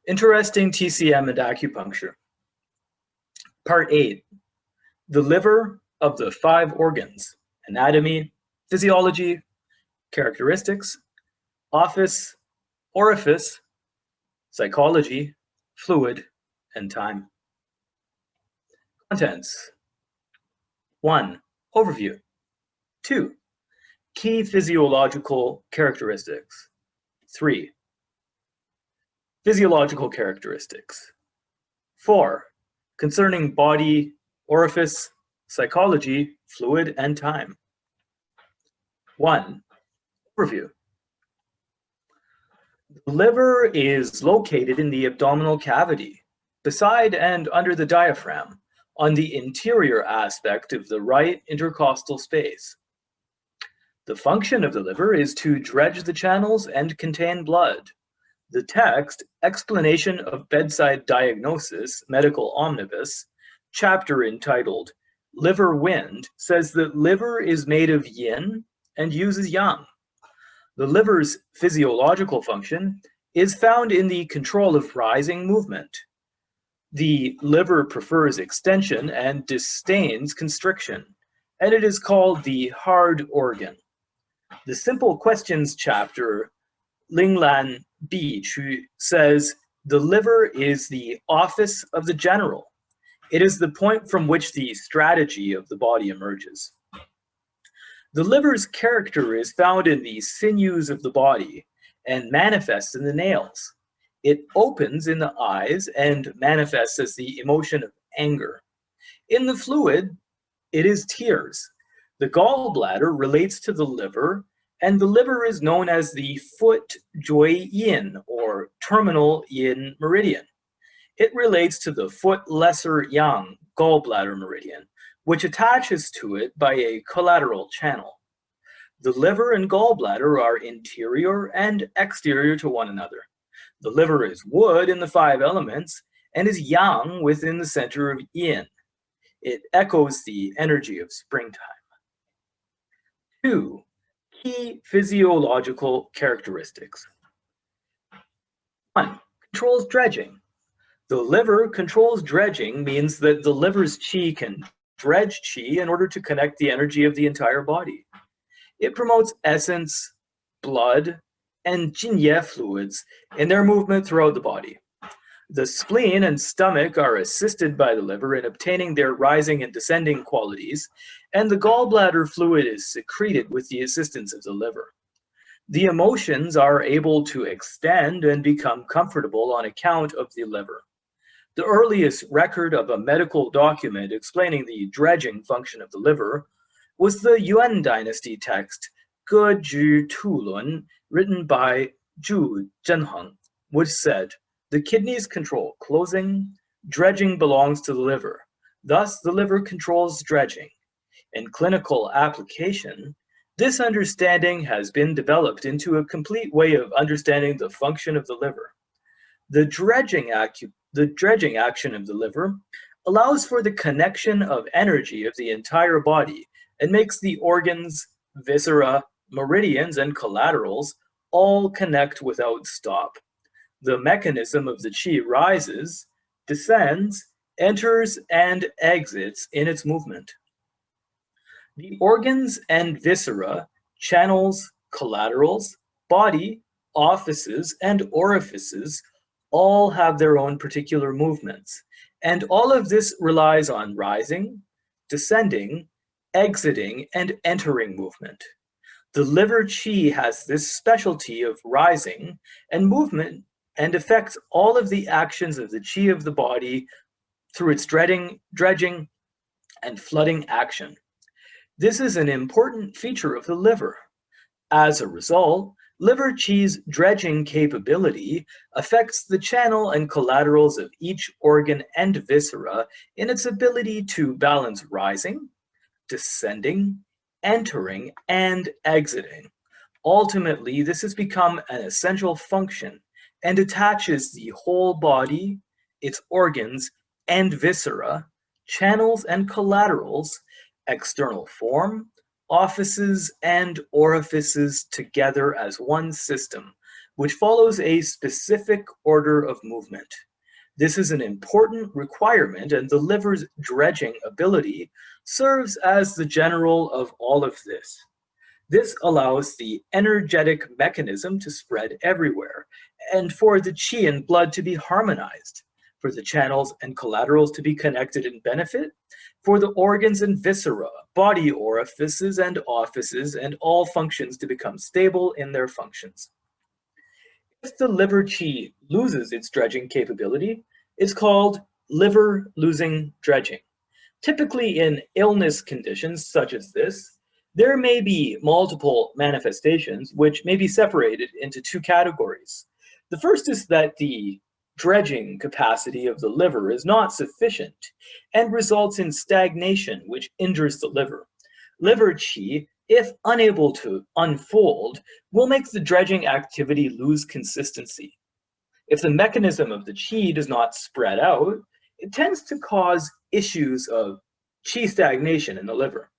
Interesting TCM and acupuncture. Part 8, the liver of the 5 organs: anatomy, physiology, characteristics, office, orifice, psychology, fluid, and time. Contents. 1. Overview. 2. Key physiological characteristics. 3. Physiological characteristics. 4. Concerning body, orifice, psychology, fluid, and time. 1. Overview. The liver is located in the abdominal cavity, beside and under the diaphragm, on the interior aspect of the right intercostal space. The function of the liver is to dredge the channels and contain blood. The text, Explanation of Bedside Diagnosis, Medical Omnibus, chapter entitled Liver Wind, says that liver is made of yin and uses yang. The liver's physiological function is found in the control of rising movement. The liver prefers extension and disdains constriction, and it is called the hard organ. The Simple Questions chapter, Linglan Bi Chu, says the liver is the office of the general. It is the point from which the strategy of the body emerges. The liver's character is found in the sinews of the body and manifests in the nails. It opens in the eyes and manifests as the emotion of anger. In the fluid, it is tears. The gallbladder relates to the liver, and the liver is known as the foot joy yin, or terminal yin meridian. It relates to the foot lesser yang gallbladder meridian, which attaches to it by a collateral channel. The liver and gallbladder are interior and exterior to one another. The liver is wood in the 5 elements and is yang within the center of yin. It echoes the energy of springtime. 2. Key physiological characteristics. 1. Controls dredging. The liver controls dredging means that the liver's qi can dredge qi in order to connect the energy of the entire body. It promotes essence, blood, and jinye fluids in their movement throughout the body. The spleen and stomach are assisted by the liver in obtaining their rising and descending qualities, and the gallbladder fluid is secreted with the assistance of the liver. The emotions are able to extend and become comfortable on account of the liver. The earliest record of a medical document explaining the dredging function of the liver was the Yuan dynasty text Ge Zhi Tu Lun, written by Zhu Zhenheng, which said, "The kidneys control closing, dredging belongs to the liver. Thus, the liver controls dredging." In clinical application, this understanding has been developed into a complete way of understanding the function of the liver. The dredging action of the liver allows for the connection of energy of the entire body and makes the organs, viscera, meridians, and collaterals all connect without stop. The mechanism of the qi rises, descends, enters, and exits in its movement. The organs and viscera, channels, collaterals, body, offices, and orifices all have their own particular movements, and all of this relies on rising, descending, exiting, and entering movement. The liver qi has this specialty of rising and movement and affects all of the actions of the qi of the body through its dredging, and flooding action. This is an important feature of the liver. As a result, liver qi's dredging capability affects the channel and collaterals of each organ and viscera in its ability to balance rising, descending, entering, and exiting. Ultimately, this has become an essential function and attaches the whole body, its organs and viscera, channels and collaterals, external form, offices, and orifices together as one system which follows a specific order of movement. This is an important requirement, and the liver's dredging ability serves as the general of all of this. This allows the energetic mechanism to spread everywhere, and for the qi and blood to be harmonized, for the channels and collaterals to be connected and benefit, for the organs and viscera, body orifices and offices, and all functions to become stable in their functions. If the liver qi loses its dredging capability, it's called liver losing dredging. Typically in illness conditions such as this, there may be multiple manifestations which may be separated into two categories. The first is that the dredging capacity of the liver is not sufficient and results in stagnation, which injures the liver. Liver qi, if unable to unfold, will make the dredging activity lose consistency. If the mechanism of the qi does not spread out, it tends to cause issues of qi stagnation in the liver.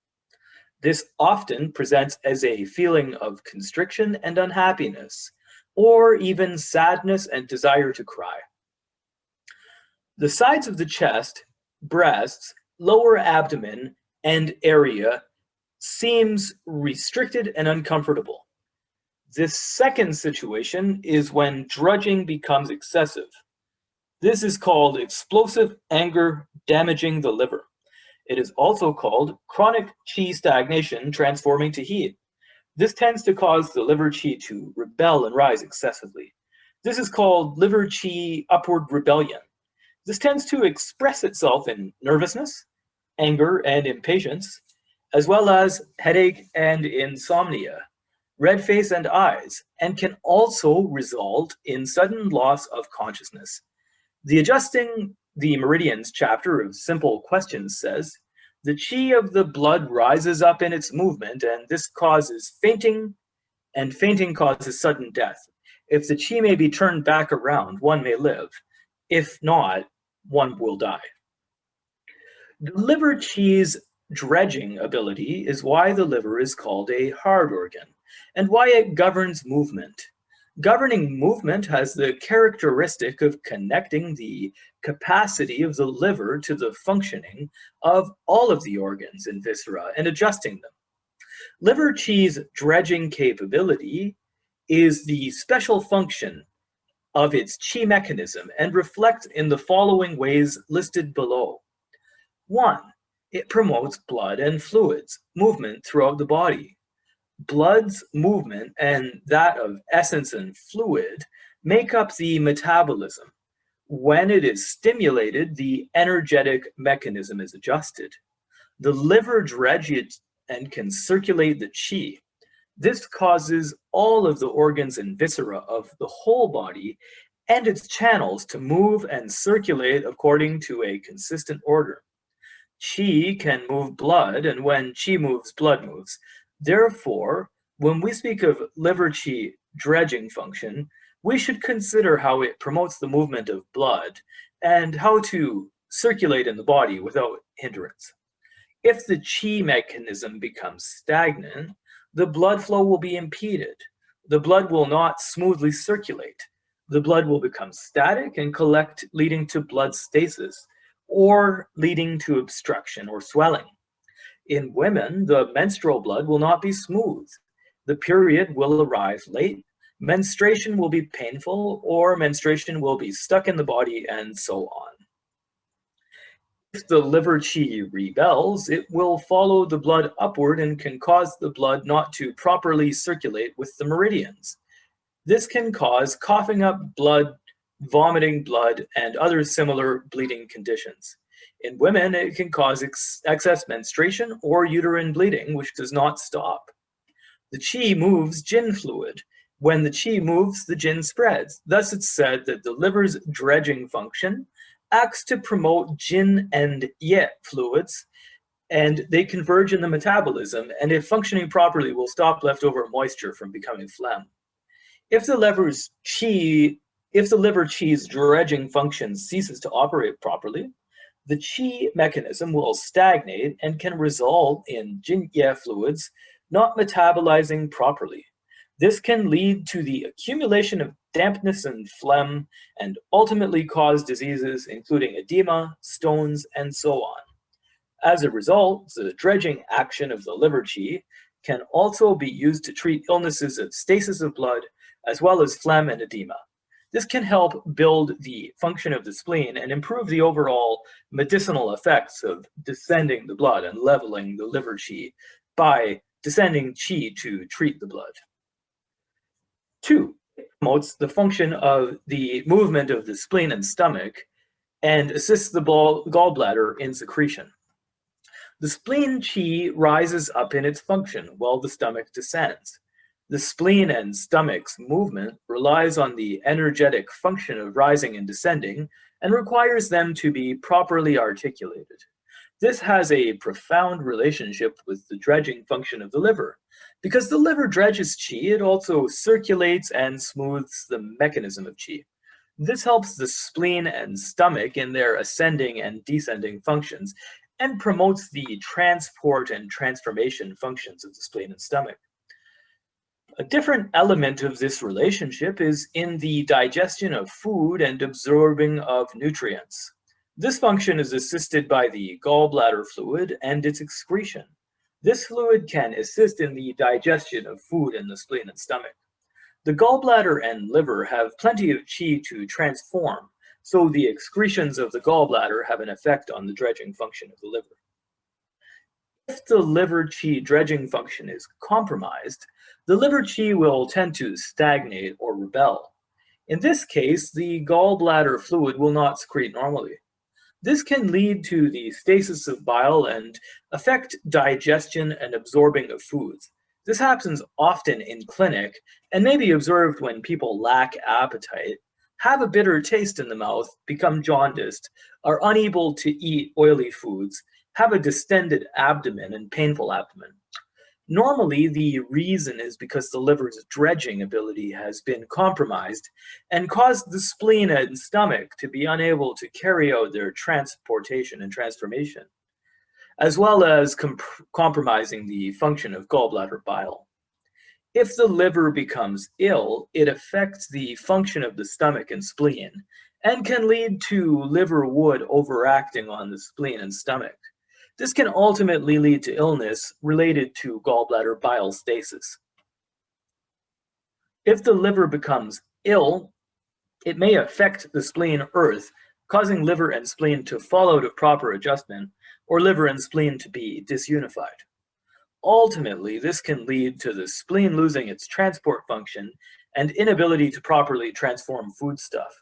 This often presents as a feeling of constriction and unhappiness, or even sadness and desire to cry. The sides of the chest, breasts, lower abdomen, and area seems restricted and uncomfortable. This second situation is when dredging becomes excessive. This is called explosive anger damaging the liver. It is also called chronic qi stagnation transforming to heat. This tends to cause the liver qi to rebel and rise excessively. This is called liver qi upward rebellion. This tends to express itself in nervousness, anger, and impatience, as well as headache and insomnia, red face and eyes, and can also result in sudden loss of consciousness. The Adjusting the Meridians chapter of Simple Questions says, the qi of the blood rises up in its movement, and this causes fainting, and fainting causes sudden death. If the qi may be turned back around, one may live. If not, one will die. The liver qi's dredging ability is why the liver is called a hard organ, and why it governs movement. Governing movement has the characteristic of connecting the capacity of the liver to the functioning of all of the organs and viscera and adjusting them. Liver qi's dredging capability is the special function of its qi mechanism and reflects in the following ways listed below. 1. It promotes blood and fluids movement throughout the body. Blood's movement and that of essence and fluid make up the metabolism. When it is stimulated, the energetic mechanism is adjusted. The liver dredges and can circulate the qi. This causes all of the organs and viscera of the whole body and its channels to move and circulate according to a consistent order. Qi can move blood, and when qi moves, blood moves. Therefore, when we speak of liver qi dredging function, we should consider how it promotes the movement of blood and how to circulate in the body without hindrance. If the qi mechanism becomes stagnant, the blood flow will be impeded. The blood will not smoothly circulate. The blood will become static and collect, leading to blood stasis, or leading to obstruction or swelling. In women, the menstrual blood will not be smooth. The period will arrive late. Menstruation will be painful, or menstruation will be stuck in the body, and so on. If the liver qi rebels, it will follow the blood upward and can cause the blood not to properly circulate with the meridians. This can cause coughing up blood, vomiting blood, and other similar bleeding conditions. In women, it can cause excess menstruation or uterine bleeding, which does not stop. The qi moves jin fluid. When the qi moves, the jin spreads. Thus, it's said that the liver's dredging function acts to promote jin and ye fluids, and they converge in the metabolism, and if functioning properly, will stop leftover moisture from becoming phlegm. If the liver qi's dredging function ceases to operate properly, the qi mechanism will stagnate and can result in jin ye fluids not metabolizing properly. This can lead to the accumulation of dampness and phlegm and ultimately cause diseases including edema, stones, and so on. As a result, the dredging action of the liver qi can also be used to treat illnesses of stasis of blood as well as phlegm and edema. This can help build the function of the spleen and improve the overall medicinal effects of descending the blood and leveling the liver qi by descending qi to treat the blood. 2. It promotes the function of the movement of the spleen and stomach and assists the gallbladder in secretion. The spleen qi rises up in its function while the stomach descends. The spleen and stomach's movement relies on the energetic function of rising and descending and requires them to be properly articulated. This has a profound relationship with the dredging function of the liver. Because the liver dredges qi, it also circulates and smooths the mechanism of qi. This helps the spleen and stomach in their ascending and descending functions and promotes the transport and transformation functions of the spleen and stomach. A different element of this relationship is in the digestion of food and absorbing of nutrients. This function is assisted by the gallbladder fluid and its excretion. This fluid can assist in the digestion of food in the spleen and stomach. The gallbladder and liver have plenty of qi to transform, so the excretions of the gallbladder have an effect on the dredging function of the liver. If the liver qi dredging function is compromised, the liver qi will tend to stagnate or rebel. In this case, the gallbladder fluid will not secrete normally. This can lead to the stasis of bile and affect digestion and absorbing of foods. This happens often in clinic and may be observed when people lack appetite, have a bitter taste in the mouth, become jaundiced, are unable to eat oily foods, have a distended abdomen and painful abdomen. Normally, the reason is because the liver's dredging ability has been compromised and caused the spleen and stomach to be unable to carry out their transportation and transformation, as well as compromising the function of gallbladder bile. If the liver becomes ill, it affects the function of the stomach and spleen and can lead to liver wood overacting on the spleen and stomach. This can ultimately lead to illness related to gallbladder bile stasis. If the liver becomes ill, it may affect the spleen earth, causing liver and spleen to fall out of proper adjustment, or liver and spleen to be disunified. Ultimately, this can lead to the spleen losing its transport function and inability to properly transform foodstuff.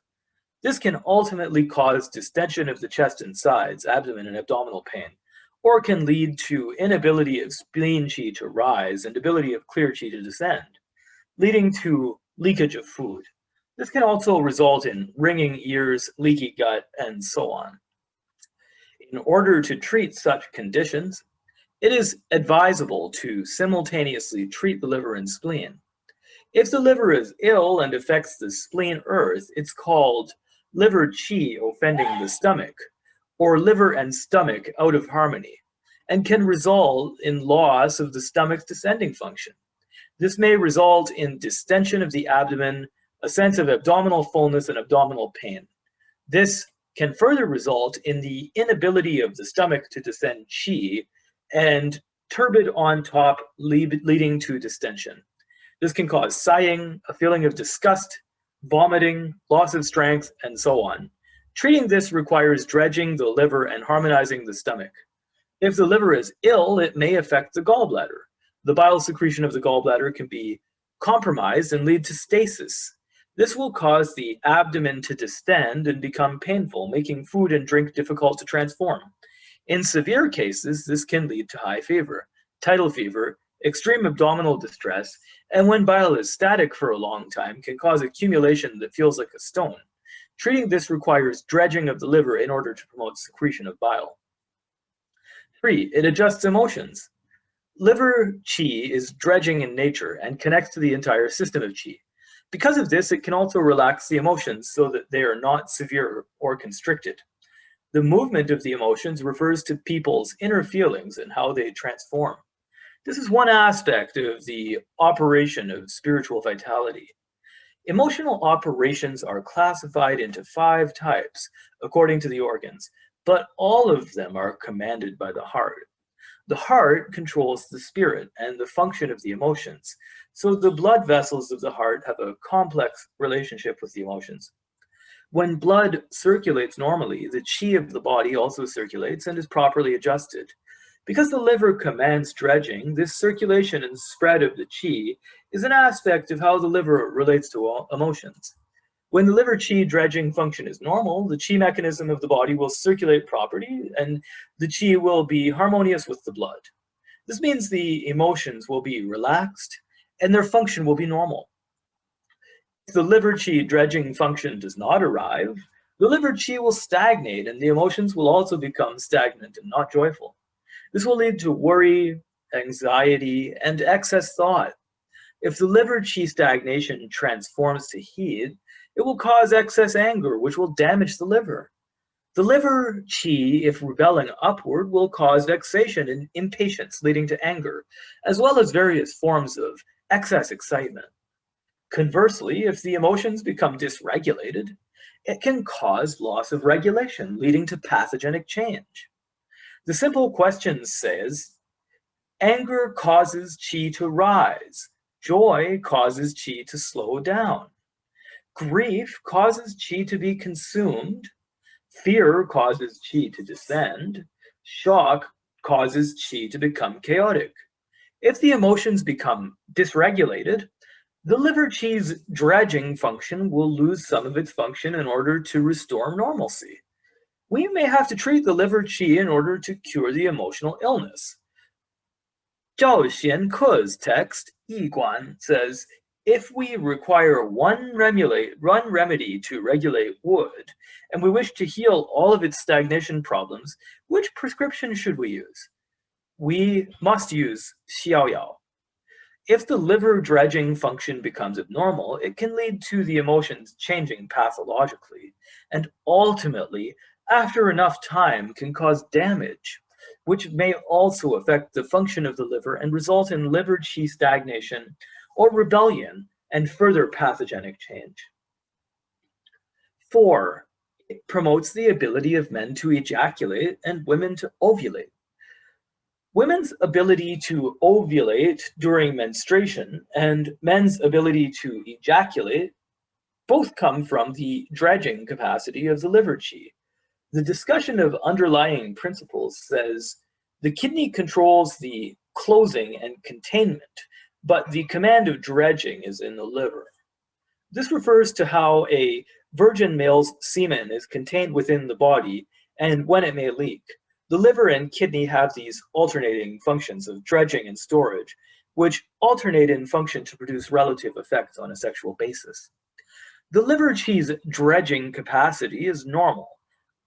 This can ultimately cause distension of the chest and sides, abdomen, and abdominal pain, or can lead to inability of spleen qi to rise and ability of clear qi to descend, leading to leakage of food. This can also result in ringing ears, leaky gut, and so on. In order to treat such conditions, it is advisable to simultaneously treat the liver and spleen. If the liver is ill and affects the spleen earth, it's called liver qi offending the stomach, or liver and stomach out of harmony, and can result in loss of the stomach's descending function. This may result in distension of the abdomen, a sense of abdominal fullness and abdominal pain. This can further result in the inability of the stomach to descend qi and turbid on top, leading to distension. This can cause sighing, a feeling of disgust, vomiting, loss of strength, and so on. Treating this requires dredging the liver and harmonizing the stomach. If the liver is ill, it may affect the gallbladder. The bile secretion of the gallbladder can be compromised and lead to stasis. This will cause the abdomen to distend and become painful, making food and drink difficult to transform. In severe cases, this can lead to high fever, tidal fever, extreme abdominal distress, and when bile is static for a long time, can cause accumulation that feels like a stone. Treating this requires dredging of the liver in order to promote secretion of bile. 3. It adjusts emotions. Liver qi is dredging in nature and connects to the entire system of qi. Because of this, it can also relax the emotions so that they are not severe or constricted. The movement of the emotions refers to people's inner feelings and how they transform. This is one aspect of the operation of spiritual vitality. Emotional operations are classified into 5 types according to the organs, but all of them are commanded by the heart. The heart controls the spirit and the function of the emotions, so the blood vessels of the heart have a complex relationship with the emotions. When blood circulates normally, the qi of the body also circulates and is properly adjusted. Because the liver commands dredging, this circulation and spread of the qi is an aspect of how the liver relates to all emotions. When the liver qi dredging function is normal, the qi mechanism of the body will circulate properly and the qi will be harmonious with the blood. This means the emotions will be relaxed and their function will be normal. If the liver qi dredging function does not arrive, the liver qi will stagnate and the emotions will also become stagnant and not joyful. This will lead to worry, anxiety, and excess thought. If the liver qi stagnation transforms to heat, it will cause excess anger, which will damage the liver. The liver qi, if rebelling upward, will cause vexation and impatience, leading to anger, as well as various forms of excess excitement. Conversely, if the emotions become dysregulated, it can cause loss of regulation, leading to pathogenic change. The simple question says, anger causes qi to rise. Joy causes qi to slow down. Grief causes qi to be consumed. Fear causes qi to descend. Shock causes qi to become chaotic. If the emotions become dysregulated, the liver qi's dredging function will lose some of its function in order to restore normalcy. We may have to treat the liver qi in order to cure the emotional illness. Zhao Xianke's text, Yi Guan, says, if we require one remedy to regulate wood, and we wish to heal all of its stagnation problems, which prescription should we use? We must use xiaoyao. If the liver dredging function becomes abnormal, it can lead to the emotions changing pathologically, and ultimately, after enough time, can cause damage, which may also affect the function of the liver and result in liver qi stagnation or rebellion and further pathogenic change. 4. It promotes the ability of men to ejaculate and women to ovulate. Women's ability to ovulate during menstruation and men's ability to ejaculate both come from the dredging capacity of the liver qi. The discussion of underlying principles says the kidney controls the closing and containment, but the command of dredging is in the liver. This refers to how a virgin male's semen is contained within the body and when it may leak. The liver and kidney have these alternating functions of dredging and storage, which alternate in function to produce relative effects on a sexual basis. The liver qi's dredging capacity is normal.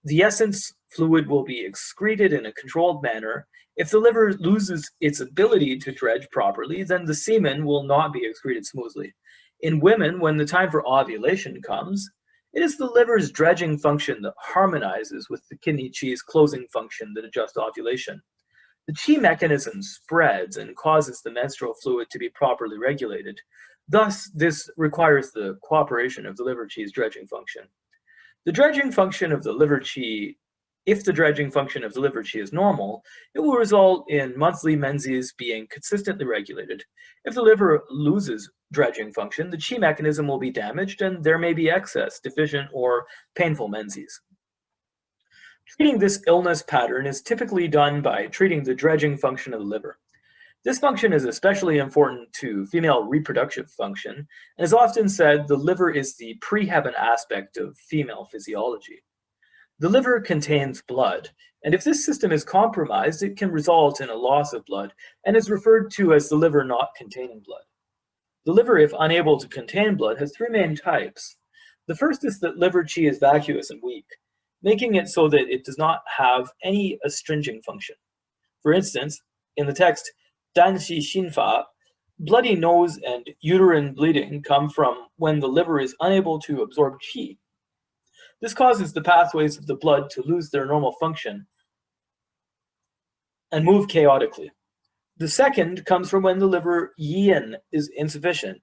The essence fluid will be excreted in a controlled manner. If the liver loses its ability to dredge properly, then the semen will not be excreted smoothly. In women, when the time for ovulation comes, it is the liver's dredging function that harmonizes with the kidney qi's closing function that adjusts ovulation. The qi mechanism spreads and causes the menstrual fluid to be properly regulated. Thus, this requires the cooperation of the liver qi's dredging function. The dredging function of the liver qi, if the dredging function of the liver qi is normal, it will result in monthly menses being consistently regulated. If the liver loses dredging function, the qi mechanism will be damaged and there may be excess, deficient, or painful menses. Treating this illness pattern is typically done by treating the dredging function of the liver. This function is especially important to female reproductive function and is often said the liver is the pre-heaven aspect of female physiology. The liver contains blood, and if this system is compromised, it can result in a loss of blood and is referred to as the liver not containing blood. The liver, if unable to contain blood, has 3 main types. The first is that liver qi is vacuous and weak, making it so that it does not have any astringing function. For instance, in the text, Dan Xi Xin Fa, bloody nose and uterine bleeding come from when the liver is unable to absorb qi. This causes the pathways of the blood to lose their normal function and move chaotically. The second comes from when the liver yin is insufficient.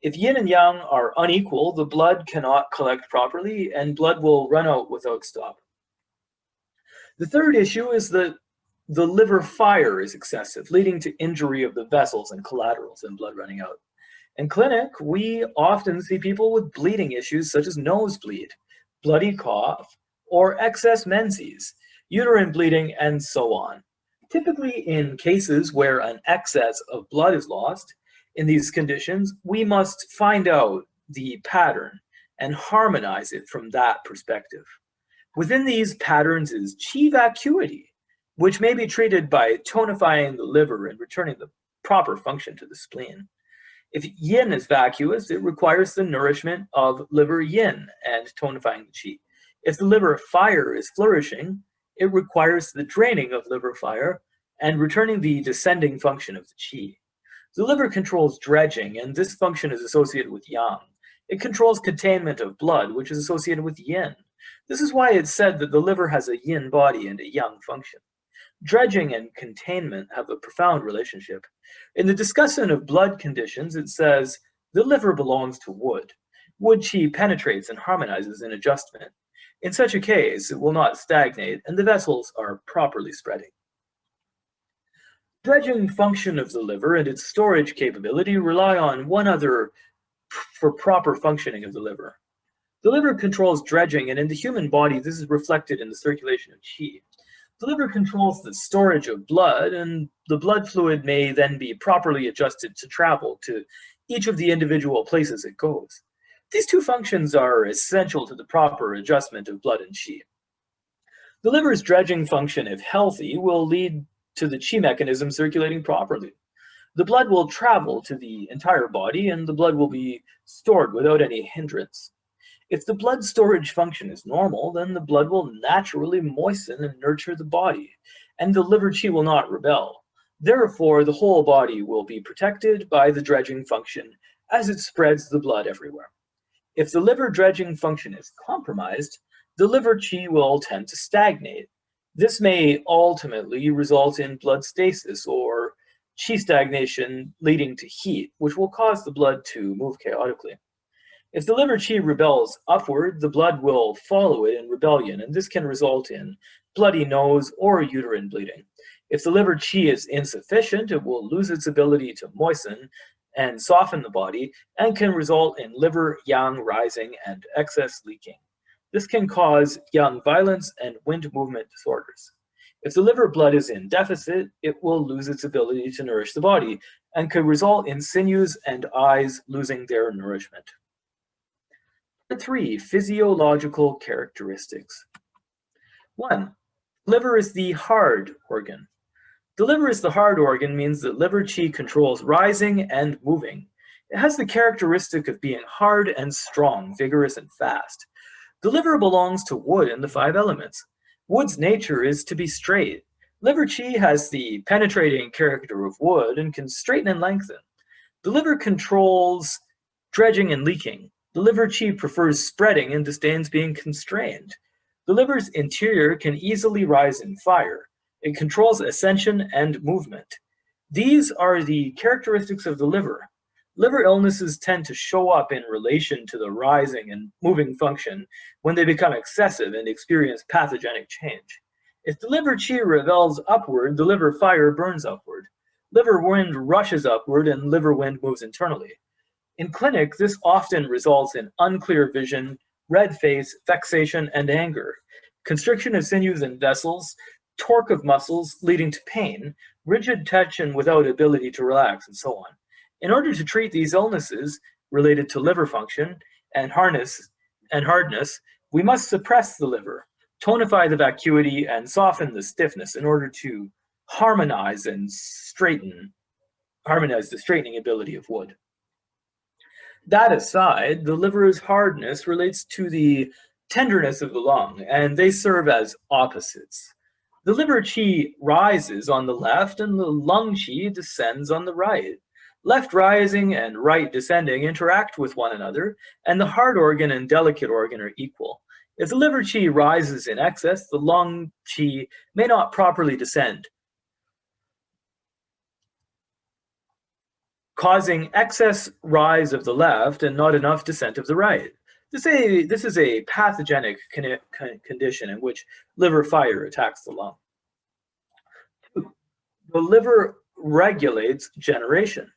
If yin and yang are unequal, the blood cannot collect properly and blood will run out without stop. The third issue is that the liver fire is excessive, leading to injury of the vessels and collaterals and blood running out. In clinic, we often see people with bleeding issues such as nosebleed, bloody cough, or excess menses, uterine bleeding, and so on. Typically, in cases where an excess of blood is lost, in these conditions, we must find out the pattern and harmonize it from that perspective. Within these patterns is chi vacuity, which may be treated by tonifying the liver and returning the proper function to the spleen. If yin is vacuous, it requires the nourishment of liver yin and tonifying the qi. If the liver fire is flourishing, it requires the draining of liver fire and returning the descending function of the qi. The liver controls dredging, and this function is associated with yang. It controls containment of blood, which is associated with yin. This is why it's said that the liver has a yin body and a yang function. Dredging and containment have a profound relationship. In the discussion of blood conditions, it says, the liver belongs to wood. Wood qi penetrates and harmonizes in adjustment. In such a case, it will not stagnate, and the vessels are properly spreading. Dredging function of the liver and its storage capability rely on one other for proper functioning of the liver. The liver controls dredging, and in the human body, this is reflected in the circulation of qi. The liver controls the storage of blood, and the blood fluid may then be properly adjusted to travel to each of the individual places it goes. These two functions are essential to the proper adjustment of blood and qi. The liver's dredging function, if healthy, will lead to the qi mechanism circulating properly. The blood will travel to the entire body, and the blood will be stored without any hindrance. If the blood storage function is normal, then the blood will naturally moisten and nurture the body, and the liver qi will not rebel. Therefore, the whole body will be protected by the dredging function as it spreads the blood everywhere. If the liver dredging function is compromised, the liver qi will tend to stagnate. This may ultimately result in blood stasis or qi stagnation leading to heat, which will cause the blood to move chaotically. If the liver qi rebels upward, the blood will follow it in rebellion, and this can result in bloody nose or uterine bleeding. If the liver qi is insufficient, it will lose its ability to moisten and soften the body, and can result in liver yang rising and excess leaking. This can cause yang violence and wind movement disorders. If the liver blood is in deficit, it will lose its ability to nourish the body, and could result in sinews and eyes losing their nourishment. 3. Physiological characteristics. 1. Liver is the hard organ. The liver is the hard organ means that liver qi controls rising and moving. It has the characteristic of being hard and strong, vigorous and fast. The liver belongs to wood in the 5 elements. Wood's nature is to be straight. Liver qi has the penetrating character of wood and can straighten and lengthen. The liver controls dredging and leaking. The liver qi prefers spreading and disdains being constrained. The liver's interior can easily rise in fire. It controls ascension and movement. These are the characteristics of the liver. Liver illnesses tend to show up in relation to the rising and moving function when they become excessive and experience pathogenic change. If the liver qi rebels upward, the liver fire burns upward. Liver wind rushes upward, and liver wind moves internally. In clinic, this often results in unclear vision, red face, vexation, and anger, constriction of sinews and vessels, torque of muscles leading to pain, rigid tension without ability to relax, and so on. In order to treat these illnesses related to liver function and hardness, we must suppress the liver, tonify the vacuity, and soften the stiffness in order to harmonize the straightening ability of wood. That aside, the liver's hardness relates to the tenderness of the lung, and they serve as opposites. The liver qi rises on the left, and the lung qi descends on the right. Left rising and right descending interact with one another, and the hard organ and delicate organ are equal. If the liver qi rises in excess, the lung qi may not properly descend. causing excess rise of the left and not enough descent of the right. This is a pathogenic condition in which liver fire attacks the lung. The liver regulates generation.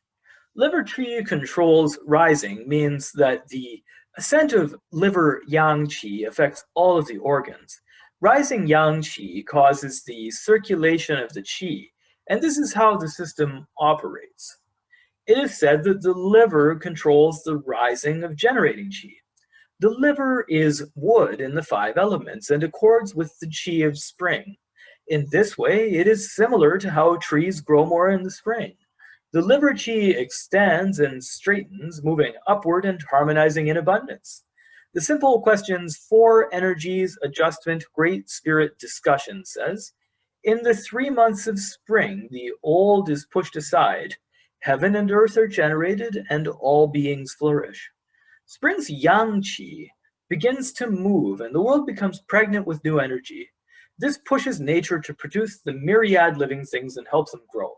Liver qi controls rising means that the ascent of liver yang qi affects all of the organs. Rising yang qi causes the circulation of the qi, and this is how the system operates. It is said that the liver controls the rising of generating qi. The liver is wood in the 5 elements and accords with the qi of spring. In this way, it is similar to how trees grow more in the spring. The liver qi extends and straightens, moving upward and harmonizing in abundance. The Simple Questions 4 Energies Adjustment Great Spirit Discussion says, in the 3 months of spring, the old is pushed aside. Heaven and earth are generated, and all beings flourish. Spring's yang qi begins to move, and the world becomes pregnant with new energy. This pushes nature to produce the myriad living things and helps them grow.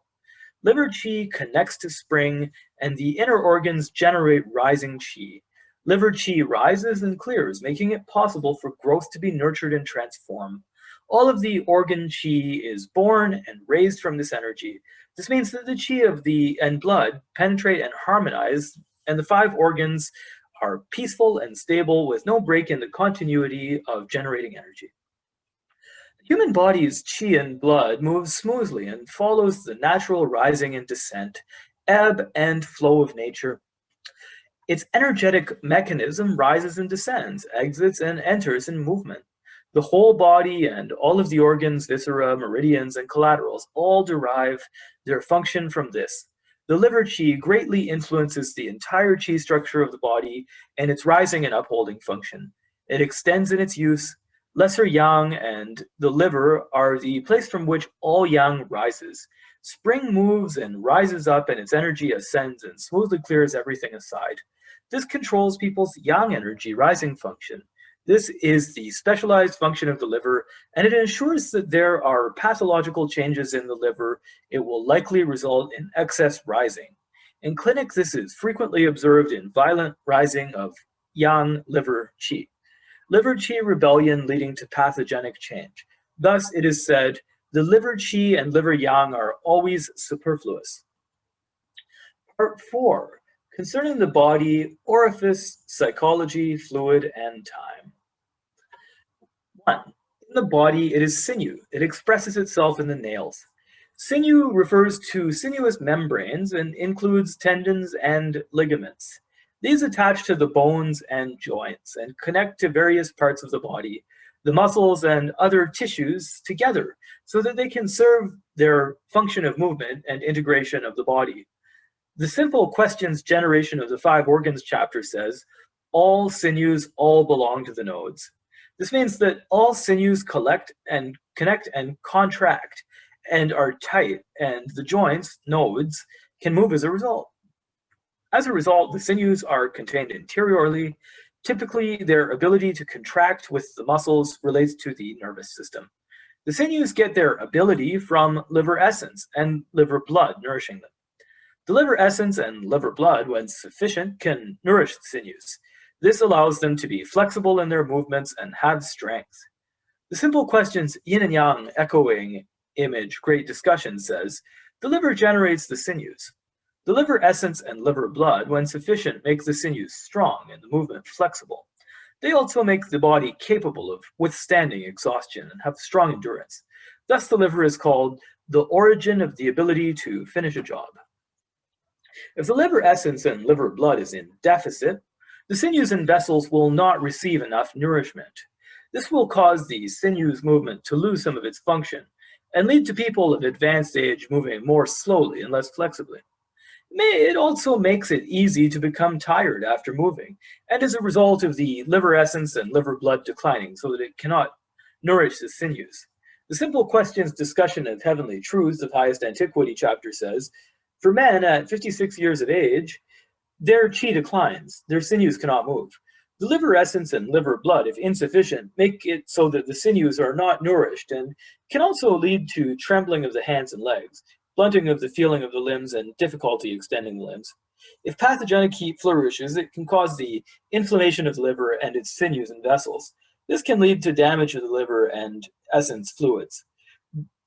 Liver qi connects to spring, and the inner organs generate rising qi. Liver qi rises and clears, making it possible for growth to be nurtured and transformed. All of the organ qi is born and raised from this energy. This means that the qi of the and blood penetrate and harmonize, and the 5 organs are peaceful and stable with no break in the continuity of generating energy. The human body's qi and blood moves smoothly and follows the natural rising and descent, ebb and flow of nature. Its energetic mechanism rises and descends, exits and enters in movement. The whole body and all of the organs, viscera, meridians, and collaterals all derive their function from this. The liver qi greatly influences the entire qi structure of the body and its rising and upholding function. It extends in its use. Lesser yang and the liver are the place from which all yang rises. Spring moves and rises up, and its energy ascends and smoothly clears everything aside. This controls people's yang energy rising function. This is the specialized function of the liver, and it ensures that there are pathological changes in the liver. It will likely result in excess rising. In clinic, this is frequently observed in violent rising of yang liver qi. Liver qi rebellion leading to pathogenic change. Thus, it is said, the liver qi and liver yang are always superfluous. Part 4, concerning the body, orifice, psychology, fluid, and time. 1. In the body, it is sinew. It expresses itself in the nails. Sinew refers to sinuous membranes and includes tendons and ligaments. These attach to the bones and joints and connect to various parts of the body, the muscles and other tissues together, so that they can serve their function of movement and integration of the body. The Simple Questions Generation of the 5 Organs chapter says, all sinews all belong to the nodes. This means that all sinews collect and connect and contract and are tight, and the joints, nodes, can move as a result. As a result, the sinews are contained interiorly. Typically, their ability to contract with the muscles relates to the nervous system. The sinews get their ability from liver essence and liver blood nourishing them. The liver essence and liver blood, when sufficient, can nourish the sinews. This allows them to be flexible in their movements and have strength. The Simple Questions Yin and Yang Echoing Image Great Discussion says, the liver generates the sinews. The liver essence and liver blood, when sufficient, make the sinews strong and the movement flexible. They also make the body capable of withstanding exhaustion and have strong endurance. Thus, the liver is called the origin of the ability to finish a job. If the liver essence and liver blood is in deficit, the sinews and vessels will not receive enough nourishment. This will cause the sinews movement to lose some of its function and lead to people of advanced age moving more slowly and less flexibly. It also makes it easy to become tired after moving, and as a result of the liver essence and liver blood declining so that it cannot nourish the sinews. The Simple Questions Discussion of Heavenly Truths of Highest Antiquity chapter says, for men at 56 years of age, their qi declines, their sinews cannot move. The liver essence and liver blood, if insufficient, make it so that the sinews are not nourished and can also lead to trembling of the hands and legs. blunting of the feeling of the limbs, and difficulty extending the limbs. If pathogenic heat flourishes, it can cause the inflammation of the liver and its sinews and vessels. This can lead to damage of the liver and essence fluids.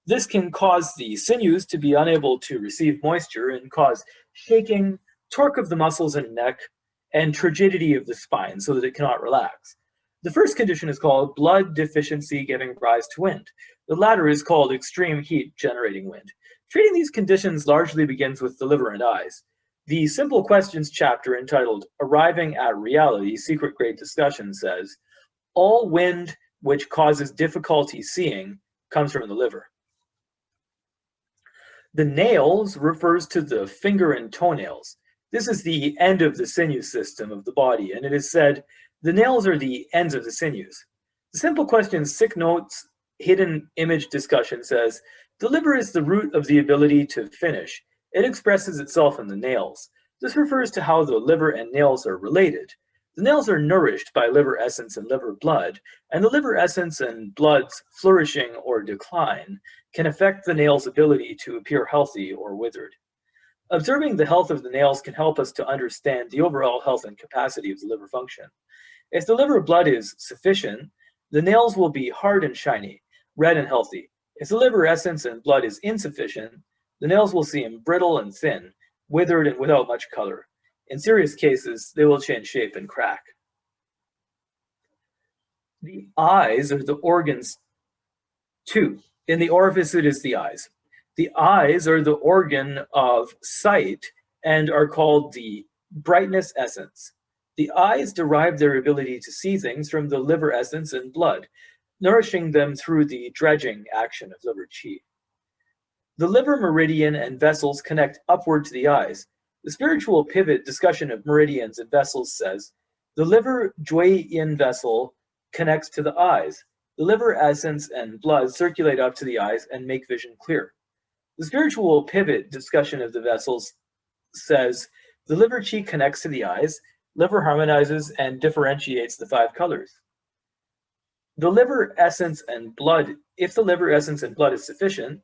This can cause the sinews to be unable to receive moisture and cause shaking, torque of the muscles and neck, and turgidity of the spine so that it cannot relax. The first condition is called blood deficiency giving rise to wind. The latter is called extreme heat generating wind. Treating these conditions largely begins with the liver and eyes. The Simple Questions chapter entitled Arriving at Reality, Secret Grade Discussion says, all wind which causes difficulty seeing comes from the liver. The nails refers to the finger and toenails. This is the end of the sinew system of the body, and it is said, the nails are the ends of the sinews. The Simple Questions Sick Notes Hidden Image discussion says, the liver is the root of the ability to finish. It expresses itself in the nails. This refers to how the liver and nails are related. The nails are nourished by liver essence and liver blood, and the liver essence and blood's flourishing or decline can affect the nail's ability to appear healthy or withered. Observing the health of the nails can help us to understand the overall health and capacity of the liver function. If the liver blood is sufficient, the nails will be hard and shiny, red and healthy. If the liver essence and blood is insufficient, the nails will seem brittle and thin, withered and without much color. In serious cases, they will change shape and crack. The eyes are the organs too. In the orifice, it is the eyes. The eyes are the organ of sight and are called the brightness essence. The eyes derive their ability to see things from the liver essence and blood, nourishing them through the dredging action of liver qi. The liver meridian and vessels connect upward to the eyes. The spiritual pivot discussion of meridians and vessels says, the liver jui yin vessel connects to the eyes. The liver essence and blood circulate up to the eyes and make vision clear. The spiritual pivot discussion of the vessels says, the liver qi connects to the eyes, liver harmonizes and differentiates the 5 colors. The liver essence and blood, if the liver essence and blood is sufficient,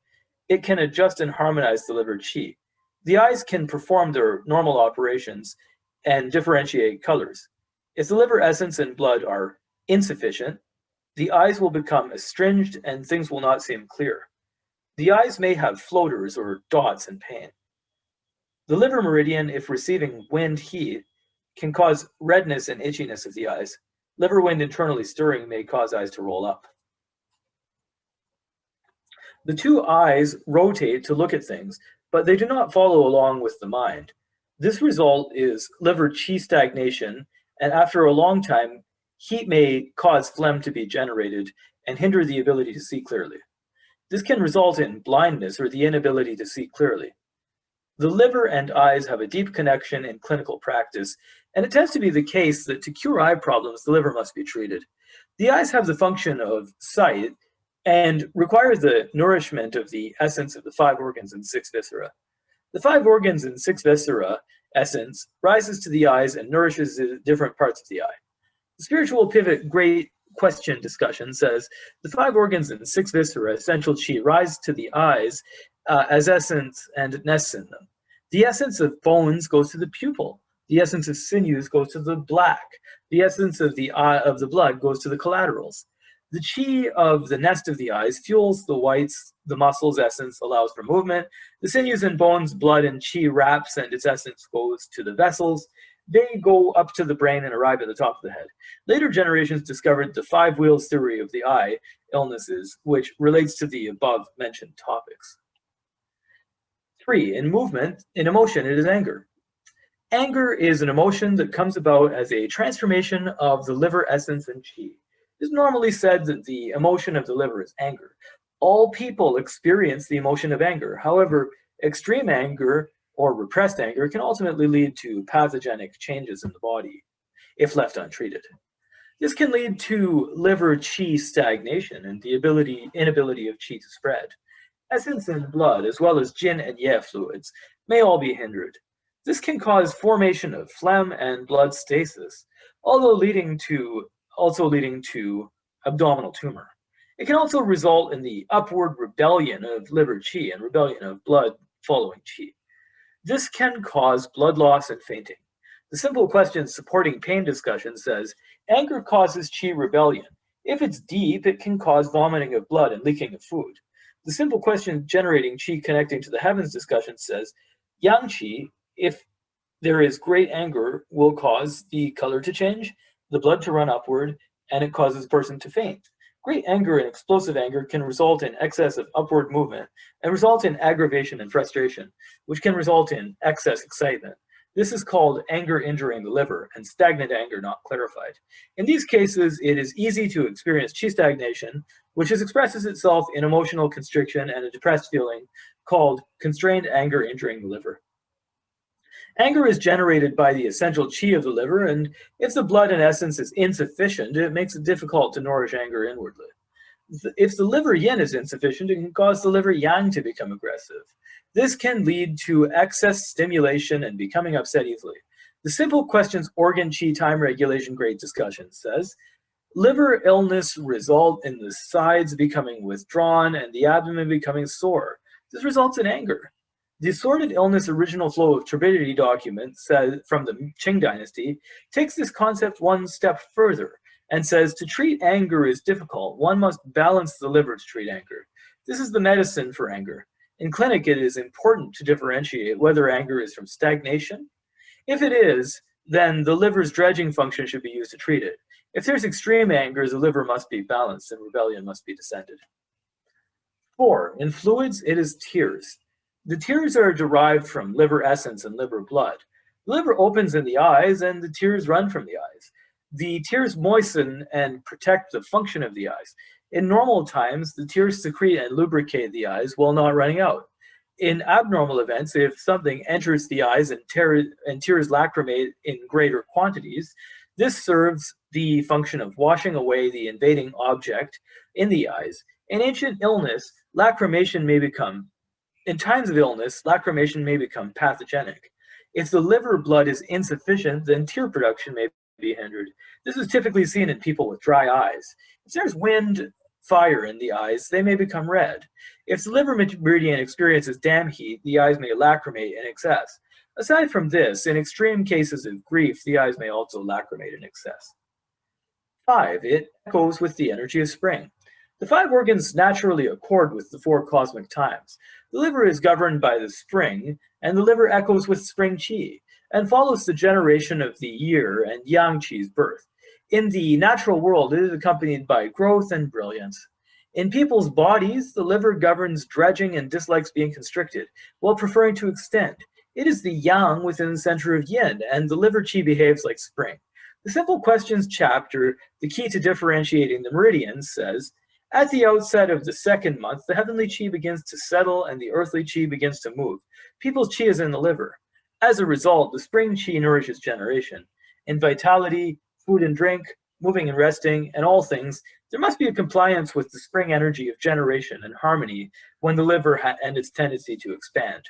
it can adjust and harmonize the liver qi. The eyes can perform their normal operations and differentiate colors. If the liver essence and blood are insufficient, the eyes will become astringed and things will not seem clear. The eyes may have floaters or dots in pain. The liver meridian, if receiving wind heat, can cause redness and itchiness of the eyes. Liver wind internally stirring may cause eyes to roll up. The 2 eyes rotate to look at things, but they do not follow along with the mind. This result is liver qi stagnation, and after a long time, heat may cause phlegm to be generated and hinder the ability to see clearly. This can result in blindness or the inability to see clearly. The liver and eyes have a deep connection in clinical practice, and it tends to be the case that to cure eye problems, the liver must be treated. The eyes have the function of sight and require the nourishment of the essence of the 5 organs and 6 viscera. The 5 organs and 6 viscera essence rises to the eyes and nourishes the different parts of the eye. The spiritual pivot great question discussion says, the 5 organs and 6 viscera essential qi rise to the eyes as essence and nests in them. The essence of bones goes to the pupil. The essence of sinews goes to the black. The essence of the eye of the blood goes to the collaterals. The qi of the nest of the eyes fuels the whites, the muscles essence allows for movement. The sinews and bones, blood and qi wraps and its essence goes to the vessels. They go up to the brain and arrive at the top of the head. Later generations discovered the 5 wheels theory of the eye illnesses, which relates to the above mentioned topics. 3. In movement, in emotion, it is anger. Anger is an emotion that comes about as a transformation of the liver essence and qi. It is normally said that the emotion of the liver is anger. All people experience the emotion of anger. However, extreme anger or repressed anger can ultimately lead to pathogenic changes in the body if left untreated. This can lead to liver qi stagnation and the inability of qi to spread. Essence and blood, as well as jin and ye fluids, may all be hindered. This can cause formation of phlegm and blood stasis, also leading to abdominal tumor. It can also result in the upward rebellion of liver qi and rebellion of blood following qi. This can cause blood loss and fainting. The simple question supporting pain discussion says, anger causes qi rebellion. If it's deep, it can cause vomiting of blood and leaking of food. The simple question generating qi connecting to the heavens discussion says, yang qi, if there is great anger, will cause the color to change, the blood to run upward, and it causes a person to faint. Great anger and explosive anger can result in excess of upward movement and result in aggravation and frustration, which can result in excess excitement. This is called anger injuring the liver and stagnant anger not clarified. In these cases, it is easy to experience qi stagnation, which expresses itself in emotional constriction and a depressed feeling called constrained anger injuring the liver. Anger is generated by the essential qi of the liver, and if the blood in essence is insufficient, it makes it difficult to nourish anger inwardly. If the liver yin is insufficient, it can cause the liver yang to become aggressive. This can lead to excess stimulation and becoming upset easily. The simple questions organ qi time regulation grade discussion says, liver illness result in the sides becoming withdrawn and the abdomen becoming sore. This results in anger. The assorted illness original flow of turbidity document says, from the Qing dynasty takes this concept one step further and says to treat anger is difficult. One must balance the liver to treat anger. This is the medicine for anger. In clinic, it is important to differentiate whether anger is from stagnation. If it is, then the liver's dredging function should be used to treat it. If there's extreme anger, the liver must be balanced and rebellion must be descended. 4. In fluids, it is tears. The tears are derived from liver essence and liver blood. The liver opens in the eyes and the tears run from the eyes. The tears moisten and protect the function of the eyes. In normal times, the tears secrete and lubricate the eyes while not running out. In abnormal events, if something enters the eyes and tears lacrimate in greater quantities, this serves the function of washing away the invading object in the eyes. In ancient illness, in times of illness, lacrimation may become pathogenic. If the liver blood is insufficient, then tear production may be hindered. This is typically seen in people with dry eyes. If there's wind, fire in the eyes, they may become red. If the liver meridian experiences dam heat, the eyes may lacrimate in excess. Aside from this, in extreme cases of grief, the eyes may also lacrimate in excess. 5. It echoes with the energy of spring. The 5 organs naturally accord with the 4 cosmic times. The liver is governed by the spring, and the liver echoes with spring qi, and follows the generation of the year and yang qi's birth. In the natural world, it is accompanied by growth and brilliance. In people's bodies, the liver governs dredging and dislikes being constricted, while preferring to extend. It is the yang within the center of yin, and the liver qi behaves like spring. The Simple Questions chapter, The Key to Differentiating the Meridians, says, at the outset of the 2nd month, the heavenly qi begins to settle and the earthly qi begins to move. People's qi is in the liver. As a result, the spring qi nourishes generation. In vitality, food and drink, moving and resting, and all things, there must be a compliance with the spring energy of generation and harmony when the liver and its tendency to expand.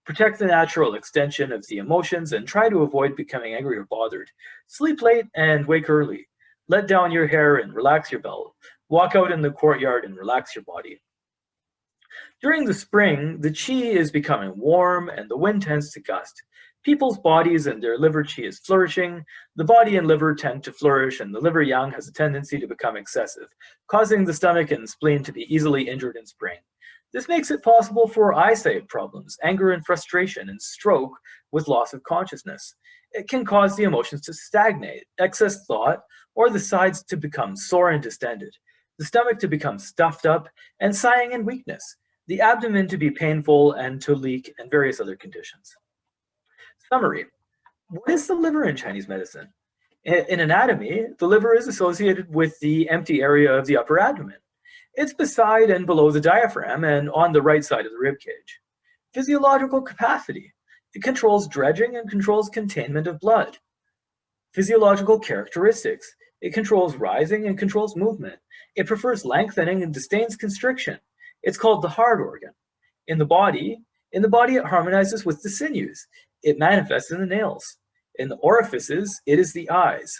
Protect the natural extension of the emotions and try to avoid becoming angry or bothered. Sleep late and wake early. Let down your hair and relax your belt. Walk out in the courtyard and relax your body. During the spring, the qi is becoming warm and the wind tends to gust. People's bodies and their liver qi is flourishing. The body and liver tend to flourish, and the liver yang has a tendency to become excessive, causing the stomach and spleen to be easily injured in spring. This makes it possible for eyesight problems, anger and frustration, and stroke with loss of consciousness. It can cause the emotions to stagnate, excess thought, or the sides to become sore and distended, the stomach to become stuffed up, and sighing and weakness, the abdomen to be painful and to leak, and various other conditions. Summary. What is the liver in Chinese medicine? In anatomy, the liver is associated with the empty area of the upper abdomen. It's beside and below the diaphragm and on the right side of the rib cage. Physiological capacity. It controls dredging and controls containment of blood. Physiological characteristics. It controls rising and controls movement. It prefers lengthening and disdains constriction. It's called the hard organ. In the body, it harmonizes with the sinews. It manifests in the nails. In the orifices, it is the eyes.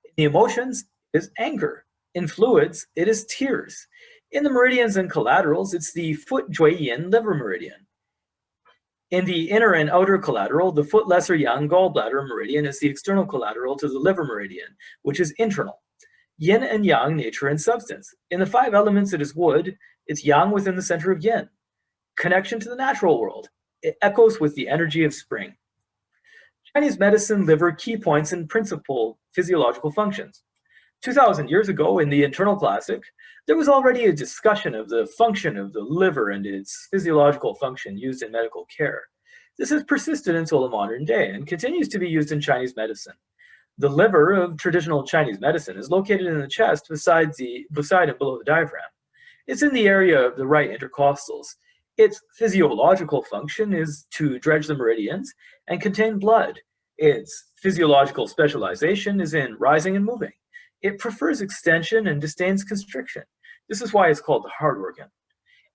In the emotions, it is anger. In fluids, it is tears. In the meridians and collaterals, it's the foot Jui Yin liver meridian. In the inner and outer collateral, the foot lesser yang gallbladder meridian is the external collateral to the liver meridian, which is internal. Yin and yang, nature and substance. In the 5 elements, it is wood. It's yang within the center of yin. Connection to the natural world. It echoes with the energy of spring. Chinese medicine liver key points and principal physiological functions. 2,000 years ago, in the internal classic, there was already a discussion of the function of the liver and its physiological function used in medical care. This has persisted until the modern day and continues to be used in Chinese medicine. The liver of traditional Chinese medicine is located in the chest beside and below the diaphragm. It's in the area of the right intercostals. Its physiological function is to dredge the meridians and contain blood. Its physiological specialization is in rising and moving. It prefers extension and disdains constriction. This is why it's called the heart organ.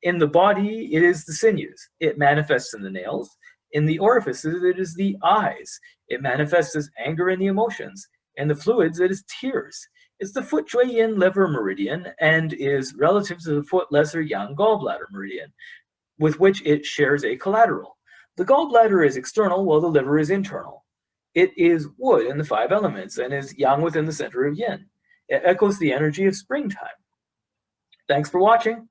In the body, it is the sinews. It manifests in the nails. In the orifices, it is the eyes. It manifests as anger in the emotions. In the fluids, it is tears. It's the foot shui yin liver meridian and is relative to the foot lesser yang gallbladder meridian, with which it shares a collateral. The gallbladder is external while the liver is internal. It is wood in the 5 elements and is yang within the center of yin. It echoes the energy of springtime. Thanks for watching.